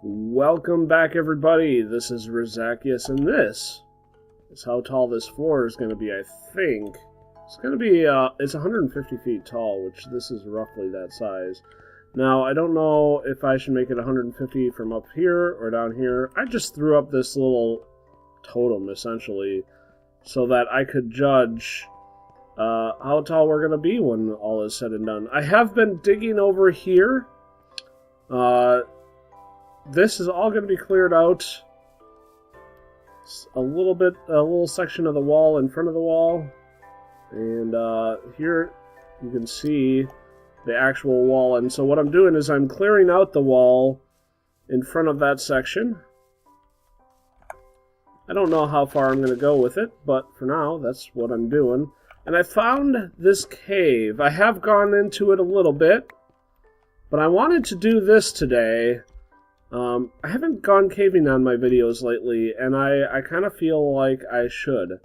Welcome back, everybody. This is Razakius, and this is how tall this floor is going to be, I think. It's going to be, it's 150 feet tall, which this is roughly that size. Now, I don't know if I should make it 150 from up here or down here. I just threw up this little totem, essentially, so that I could judge how tall we're going to be when all is said and done. I have been digging over here. This is all going to be cleared out. A little section of the wall in front of the wall. And here you can see the actual wall. And so what I'm doing is I'm clearing out the wall in front of that section. I don't know how far I'm going to go with it, but for now, that's what I'm doing. And I found this cave. I have gone into it a little bit, but I wanted to do this today. I haven't gone caving on my videos lately, and I kind of feel like I should.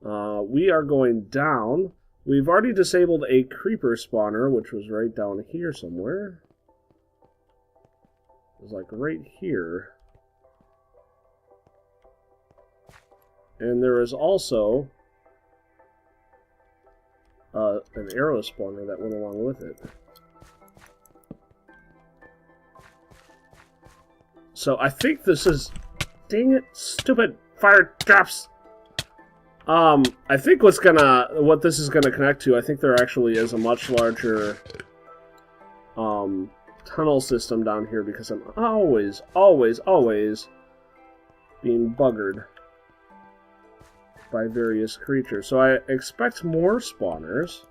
We are going down. We've already disabled a creeper spawner, which was right down here somewhere. It was like right here. And there is also an arrow spawner that went along with it. So I think this is... Dang it, stupid fire traps! I think what this is gonna connect to, I think there actually is a much larger tunnel system down here, because I'm always being buggered by various creatures. So I expect more spawners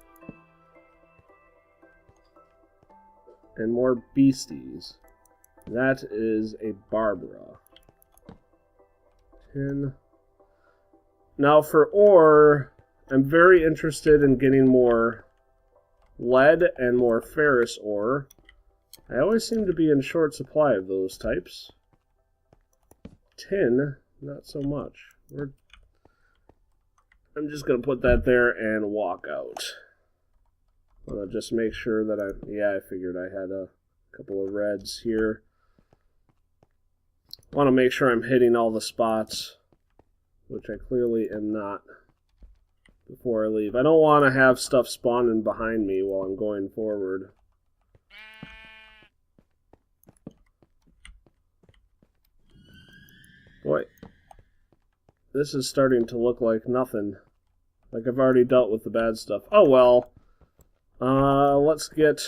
and more beasties. That is a Barbara. 10. Now for ore, I'm very interested in getting more lead and more ferrous ore. I always seem to be in short supply of those types. Tin, not so much. I'm just going to put that there and walk out. I want to just make sure that I figured I had a couple of reds here. I want to make sure I'm hitting all the spots, which I clearly am not, before I leave. I don't want to have stuff spawning behind me while I'm going forward. Boy, this is starting to look like nothing. Like I've already dealt with the bad stuff. Oh well. Let's get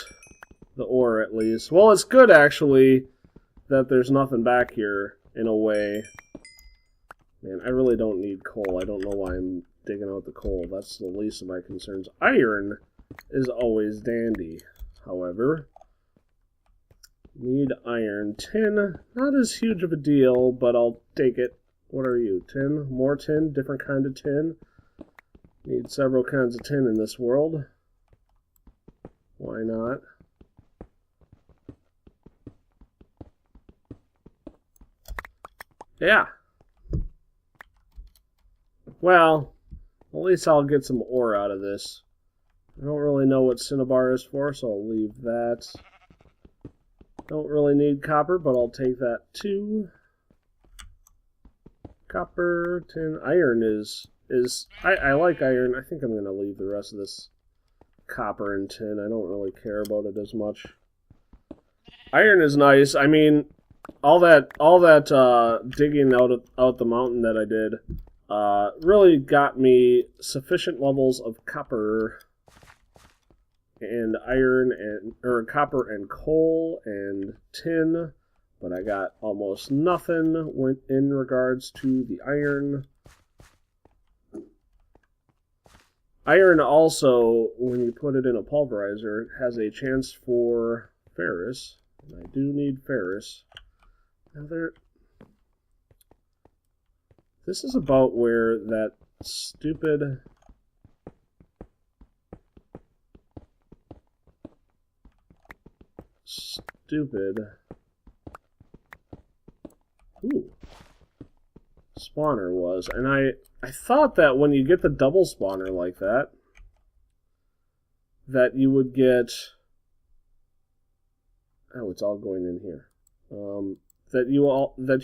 the ore at least. Well, it's good actually that there's nothing back here, in a way. Man, I really don't need coal. I don't know why I'm digging out the coal. That's the least of my concerns. Iron is always dandy, however. Need iron. Tin, not as huge of a deal, but I'll take it. What are you? Tin? More tin? Different kind of tin? Need several kinds of tin in this world. Why not? Yeah. Well, at least I'll get some ore out of this. I don't really know what cinnabar is for, so I'll leave that. Don't really need copper, but I'll take that too. Copper, tin, iron is I like iron. I think I'm going to leave the rest of this copper and tin. I don't really care about it as much. Iron is nice. I mean, all that digging out the mountain that I did really got me sufficient levels of copper and iron copper and coal and tin, but I got almost nothing in regards to the iron. Iron also, when you put it in a pulverizer, has a chance for ferrous, and I do need ferrous. Now this is about where that stupid spawner was, and I thought that when you get the double spawner like that, that you would get... Oh, it's all going in here. that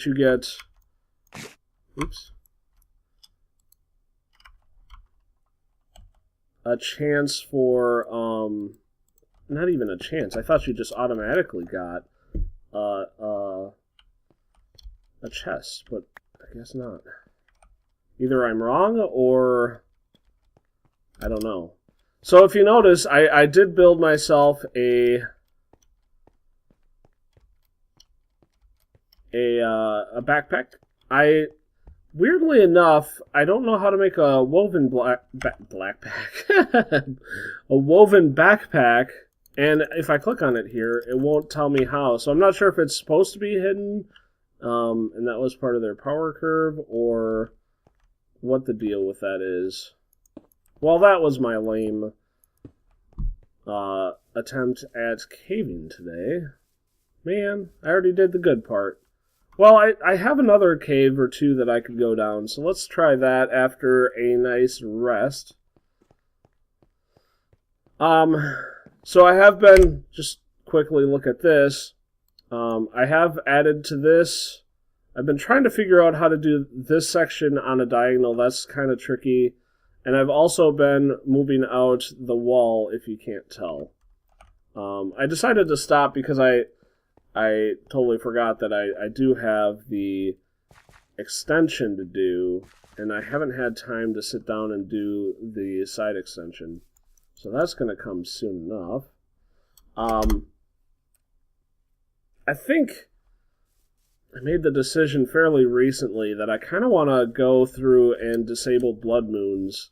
you get. Oops. A chance for not even a chance. I thought you just automatically got a chest, but I guess not. Either I'm wrong or I don't know. So if you notice, I did build myself a backpack. Weirdly enough, I don't know how to make a woven backpack. A woven backpack, and if I click on it here, it won't tell me how. So I'm not sure if it's supposed to be hidden, and that was part of their power curve, or what the deal with that is. Well, that was my lame attempt at caving today. Man, I already did the good part. Well, I have another cave or two that I could go down, so let's try that after a nice rest. So I have been, just quickly look at this, I have added to this, I've been trying to figure out how to do this section on a diagonal. That's kind of tricky. And I've also been moving out the wall, if you can't tell. I decided to stop because I totally forgot that I do have the extension to do, and I haven't had time to sit down and do the side extension. So that's going to come soon enough. I think I made the decision fairly recently that I kind of want to go through and disable blood moons.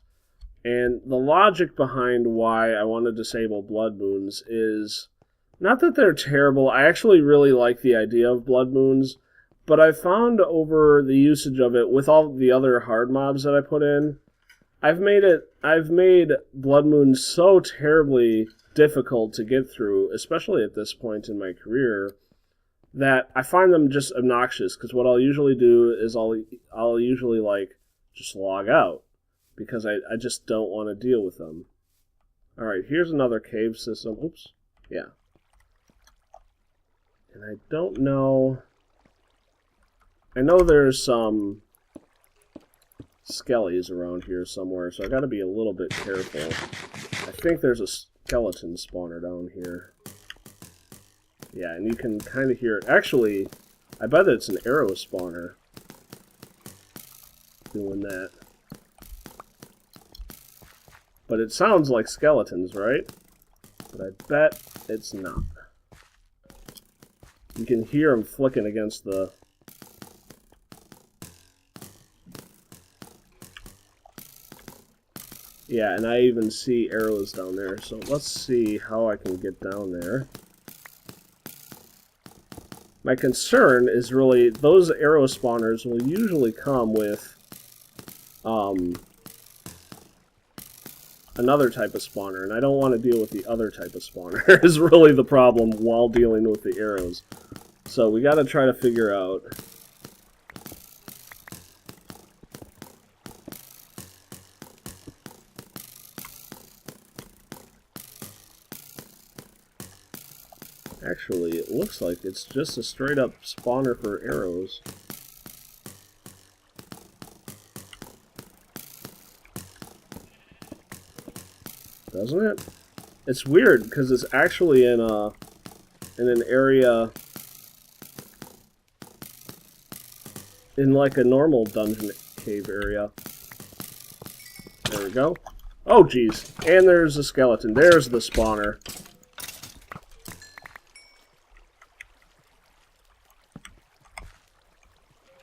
And the logic behind why I want to disable blood moons is not that they're terrible. I actually really like the idea of blood moons, but I found over the usage of it with all the other hard mobs that I put in, I've made blood moons so terribly difficult to get through, especially at this point in my career, that I find them just obnoxious, because what I'll usually do is I'll usually like just log out because I just don't want to deal with them. Alright, here's another cave system. Oops. Yeah. And I don't know... I know there's some skellies around here somewhere, so I gotta be a little bit careful. I think there's a skeleton spawner down here. Yeah, and you can kind of hear it. Actually, I bet it's an arrow spawner doing that. But it sounds like skeletons, right? But I bet it's not. You can hear them flicking against the... Yeah, and I even see arrows down there. So let's see how I can get down there. My concern is really, those arrow spawners will usually come with another type of spawner, and I don't want to deal with the other type of spawner, is really the problem while dealing with the arrows. So we gotta try to figure out... Actually, it looks like it's just a straight-up spawner for arrows. Doesn't it? It's weird, because it's actually in an area... in like a normal dungeon cave area. There we go. Oh, geez. And there's a skeleton. There's the spawner.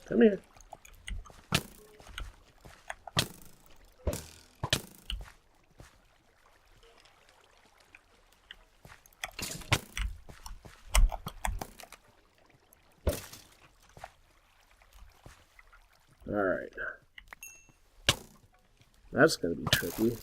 Come here. Alright. That's gonna be tricky.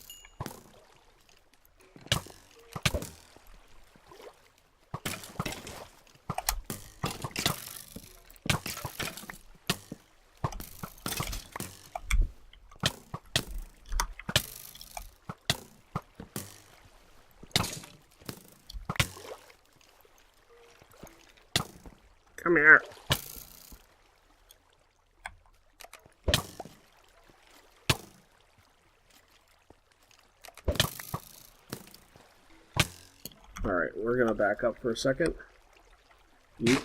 Come here. we're gonna back up for a second. Eat.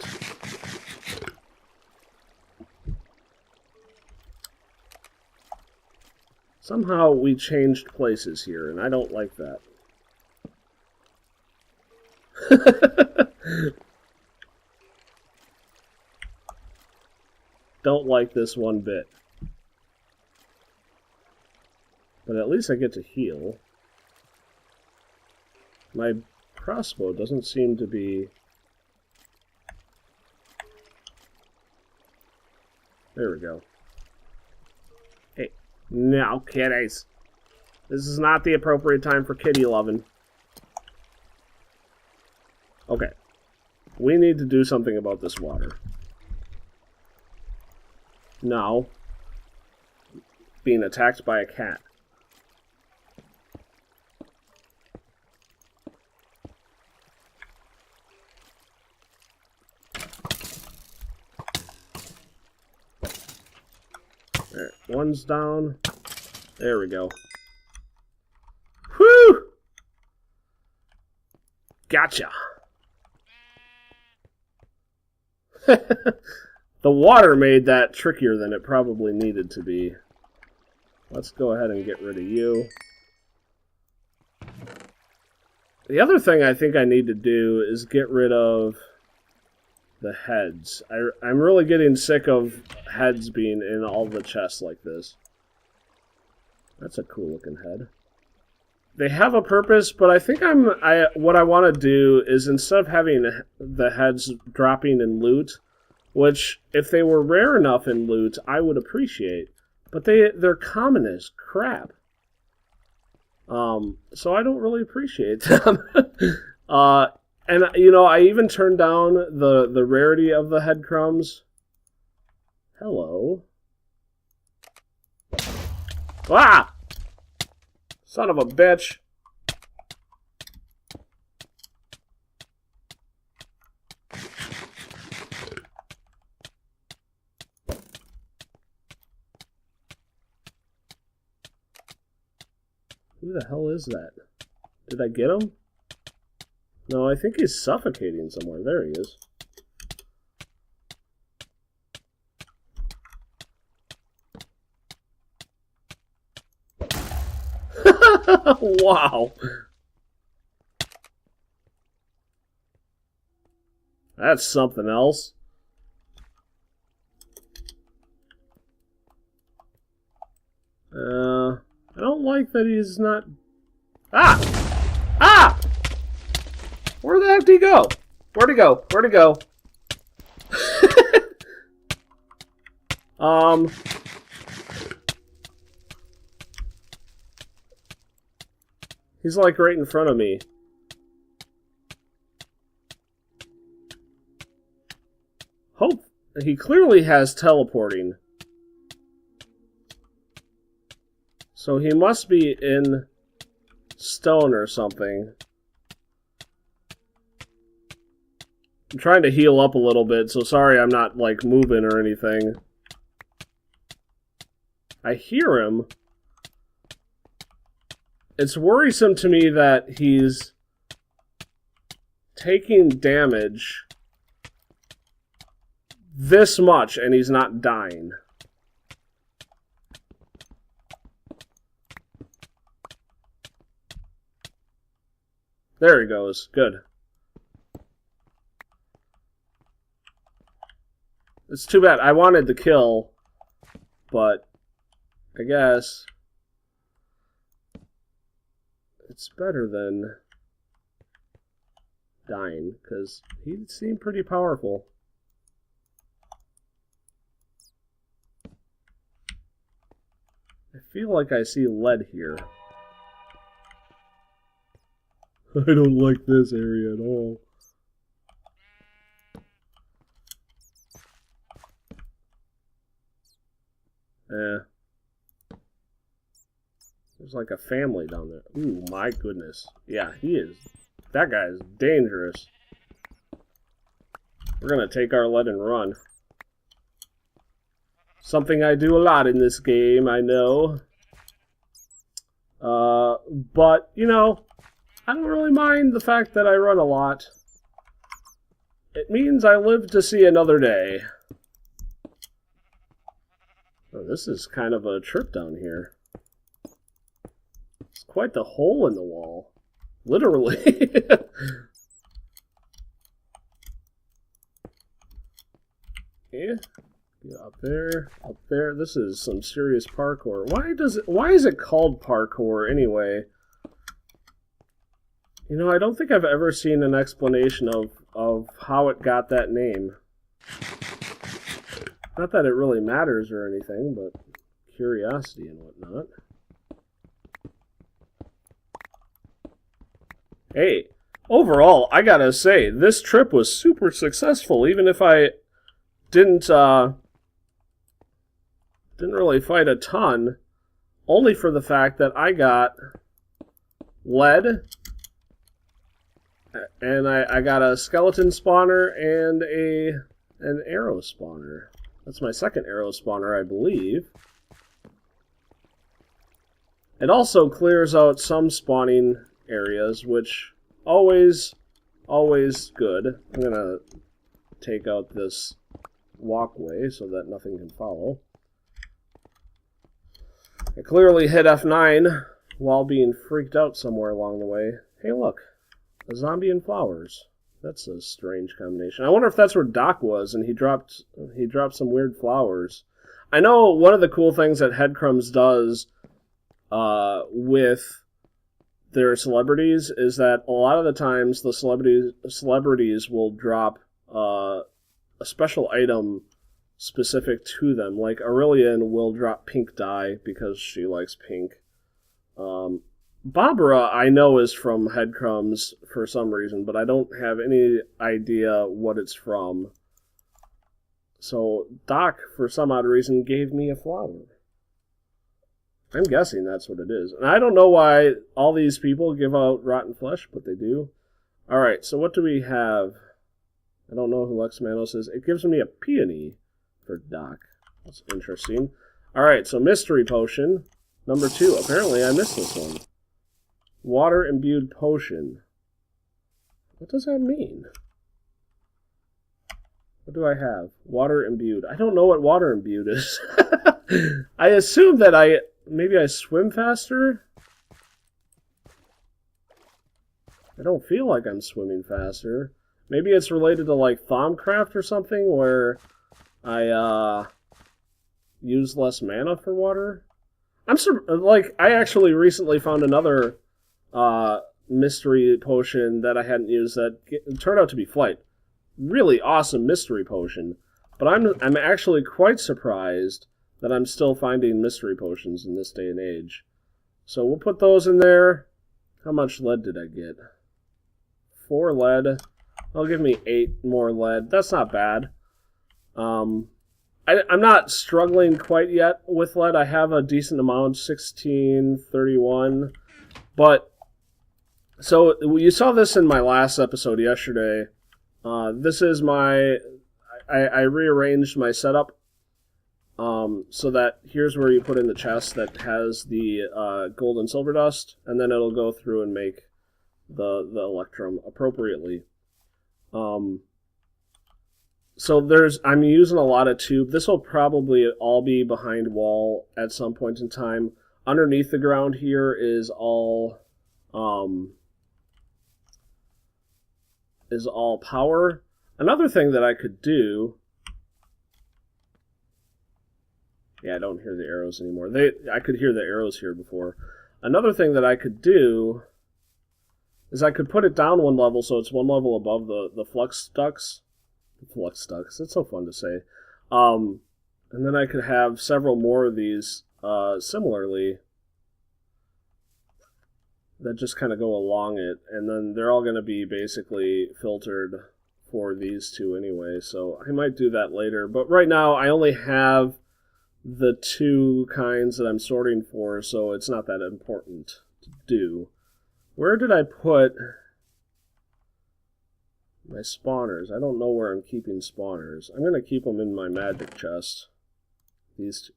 Somehow we changed places here, and I don't like that. Don't like this one bit. But at least I get to heal. My crossbow doesn't seem to be... There we go. Hey, no kitties. This is not the appropriate time for kitty loving. Okay. We need to do something about this water. No. Being attacked by a cat. There, one's down. There we go. Whew! Gotcha. The water made that trickier than it probably needed to be. Let's go ahead and get rid of you. The other thing I think I need to do is get rid of the heads. I'm really getting sick of heads being in all the chests like this. That's a cool looking head. They have a purpose, but I think what I want to do is instead of having the heads dropping in loot, which if they were rare enough in loot, I would appreciate, but they're common as crap. So I don't really appreciate them. And you know, I even turned down the rarity of the head crumbs. Hello. Ah! Son of a bitch. Who the hell is that? Did I get him? No, I think he's suffocating somewhere. There he is. Wow. That's something else. I don't like that he's not... Ah! Ah! Where the heck did he go? Where'd he go? Where'd he go? He's like right in front of me. Hope he clearly has teleporting. So he must be in stone or something. I'm trying to heal up a little bit, so sorry I'm not like moving or anything. I hear him. It's worrisome to me that he's taking damage this much and he's not dying. There he goes. Good. It's too bad. I wanted to kill, but I guess it's better than dying, because he seemed pretty powerful. I feel like I see lead here. I don't like this area at all. There's like a family down there. Ooh, my goodness. Yeah, he is. That guy is dangerous. We're gonna take our lead and run. Something I do a lot in this game, I know. But, you know, I don't really mind the fact that I run a lot. It means I live to see another day. Oh, this is kind of a trip down here. It's quite the hole in the wall. Literally. Yeah. Get up there, up there. This is some serious parkour. Why is it called parkour anyway? You know, I don't think I've ever seen an explanation of how it got that name. Not that it really matters or anything, but curiosity and whatnot. Hey, overall, I gotta say, this trip was super successful, even if I didn't really fight a ton, only for the fact that I got lead, and I got a skeleton spawner and an arrow spawner. That's my second arrow spawner, I believe. It also clears out some spawning areas, which always good. I'm gonna take out this walkway so that nothing can follow. I clearly hit F9 while being freaked out somewhere along the way. Hey, look. A zombie and flowers. That's a strange combination. I wonder if that's where Doc was and he dropped some weird flowers. I know one of the cool things that Headcrumbs does with their celebrities is that a lot of the times the celebrities will drop a special item specific to them. Like Aurelian will drop pink dye because she likes pink. Barbara, I know, is from Headcrumbs for some reason, but I don't have any idea what it's from. So Doc, for some odd reason, gave me a flower. I'm guessing that's what it is. And I don't know why all these people give out rotten flesh, but they do. Alright, so what do we have? I don't know who Lexmanos is. It gives me a peony for Doc. That's interesting. Alright, so mystery potion. Number 2. Apparently I missed this one. Water imbued potion. What does that mean? What do I have? Water imbued. I don't know what water imbued is. I assume that maybe I swim faster? I don't feel like I'm swimming faster. Maybe it's related to like Thaumcraft or something where I use less mana for water. I actually recently found another mystery potion that I hadn't used that turned out to be flight. Really awesome mystery potion. But I'm actually quite surprised that I'm still finding mystery potions in this day and age. So we'll put those in there. How much lead did I get? 4 lead. That'll give me 8 more lead. That's not bad. I'm not struggling quite yet with lead. I have a decent amount, 16, 31. But, so you saw this in my last episode yesterday. This is I rearranged my setup so that here's where you put in the chest that has the gold and silver dust, and then it'll go through and make the electrum appropriately. So I'm using a lot of tube. This will probably all be behind wall at some point in time. Underneath the ground here is all power. Another thing that I could do... Yeah, I don't hear the arrows anymore. I could hear the arrows here before. Another thing that I could do is I could put it down one level so it's one level above the flux ducts. Flux ducts, that's so fun to say. And then I could have several more of these similarly that just kind of go along it. And then they're all going to be basically filtered for these two anyway. So I might do that later. But right now I only have the 2 kinds that I'm sorting for, so it's not that important to do. Where did I put my spawners? I don't know where I'm keeping spawners. I'm going to keep them in my magic chest. This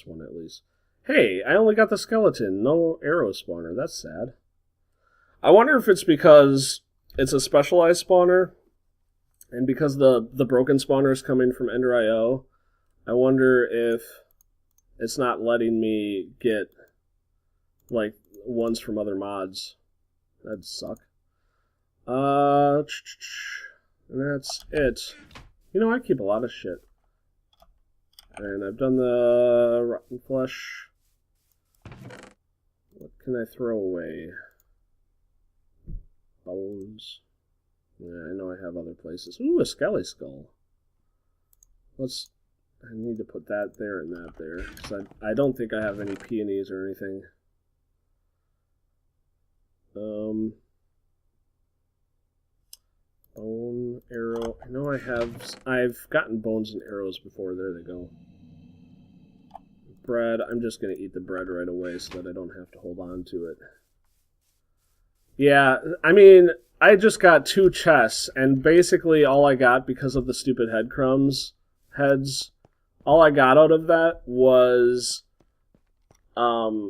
one at least. Hey, I only got the skeleton. No arrow spawner. That's sad. I wonder if it's because it's a specialized spawner, and because the broken spawner is coming from Ender.io, I wonder if it's not letting me get, like, ones from other mods. That'd suck. And that's it. You know, I keep a lot of shit. And I've done the rotten flesh. What can I throw away? Bones. Yeah, I know I have other places. Ooh, a skelly skull. I need to put that there and that there. Because I don't think I have any peonies or anything. Bone, arrow. I know I've gotten bones and arrows before. There they go. Bread. I'm just going to eat the bread right away so that I don't have to hold on to it. Yeah, I mean, I just got 2 chests, and basically all I got, because of the stupid heads, all I got out of that was a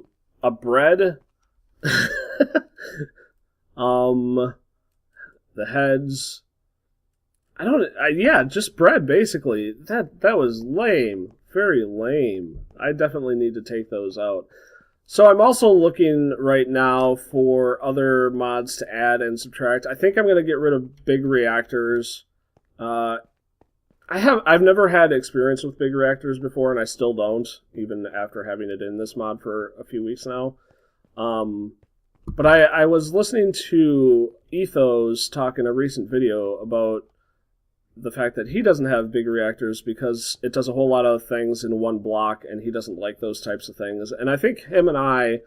bread, the heads. Yeah, just bread, basically. That was lame. Very lame. I definitely need to take those out. So I'm also looking right now for other mods to add and subtract. I think I'm going to get rid of big reactors. I've never had experience with big reactors before, and I still don't, even after having it in this mod for a few weeks now. But I was listening to Ethos talk in a recent video about the fact that he doesn't have big reactors because it does a whole lot of things in one block, and he doesn't like those types of things. And I think him and I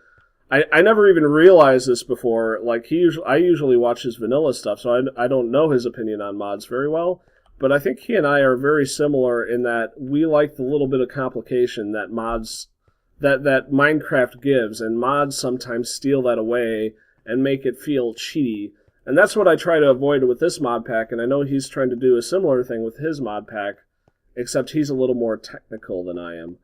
never even realized this before. Like, I usually watch his vanilla stuff, so I don't know his opinion on mods very well. But I think he and I are very similar in that we like the little bit of complication that mods, that Minecraft gives, and mods sometimes steal that away and make it feel cheaty. And that's what I try to avoid with this mod pack, and I know he's trying to do a similar thing with his mod pack, except he's a little more technical than I am.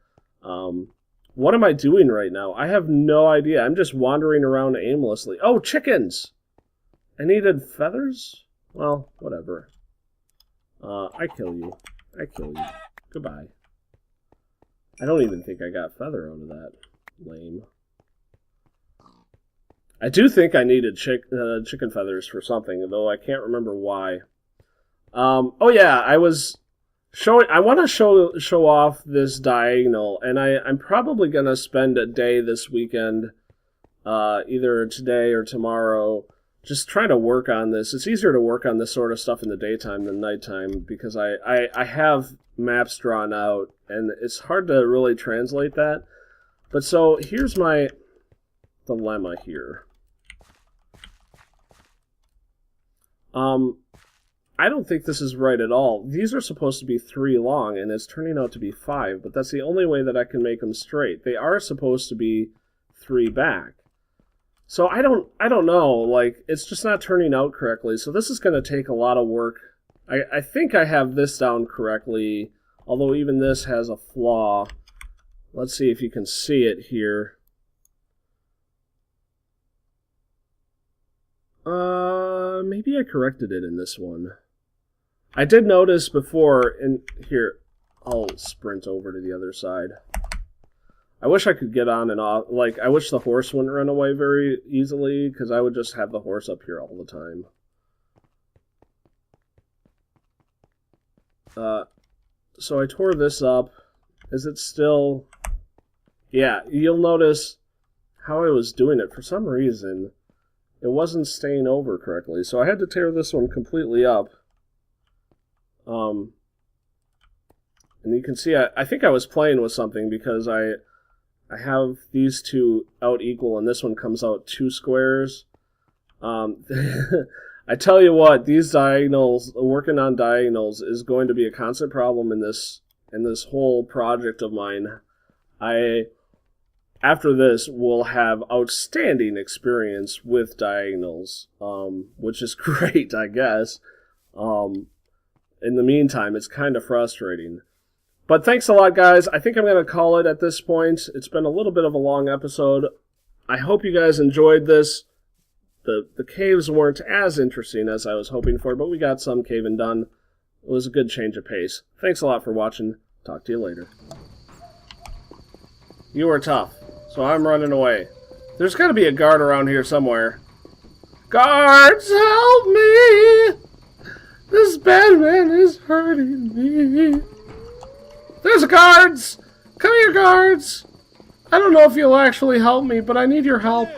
What am I doing right now? I have no idea. I'm just wandering around aimlessly. Oh, chickens! I needed feathers? Well, whatever. I kill you. I kill you. Goodbye. I don't even think I got feather out of that. Lame. I do think I needed chicken feathers for something, though I can't remember why. Oh yeah, I want to show off this diagonal, and I'm probably gonna spend a day this weekend, either today or tomorrow, just trying to work on this. It's easier to work on this sort of stuff in the daytime than nighttime because I have maps drawn out, and it's hard to really translate that. But so here's my dilemma here. I don't think this is right at all. These are supposed to be 3 long, and it's turning out to be 5, but that's the only way that I can make them straight. They are supposed to be 3 back. So I don't know, like, it's just not turning out correctly, so this is going to take a lot of work. I think I have this down correctly, although even this has a flaw. Let's see if you can see it here. Maybe I corrected it in this one. I did notice before, and here, I'll sprint over to the other side. I wish I could get on and off, like, I wish the horse wouldn't run away very easily, because I would just have the horse up here all the time. So I tore this up. Is it still... Yeah, you'll notice how I was doing it. For some reason, it wasn't staying over correctly, so I had to tear this one completely up. And you can see, I think I was playing with something because I have these two out equal, and this one comes out 2 squares. I tell you what, these diagonals, working on diagonals, is going to be a constant problem in this whole project of mine. After this, will have outstanding experience with diagonals, which is great, I guess. In the meantime, it's kind of frustrating. But thanks a lot, guys. I think I'm going to call it at this point. It's been a little bit of a long episode. I hope you guys enjoyed this. the caves weren't as interesting as I was hoping for, but we got some caving done. It was a good change of pace. Thanks a lot for watching. Talk to you later. You were tough, so I'm running away. There's got to be a guard around here somewhere. Guards, help me! This bad man is hurting me. There's guards! Come here, guards! I don't know if you'll actually help me, but I need your help.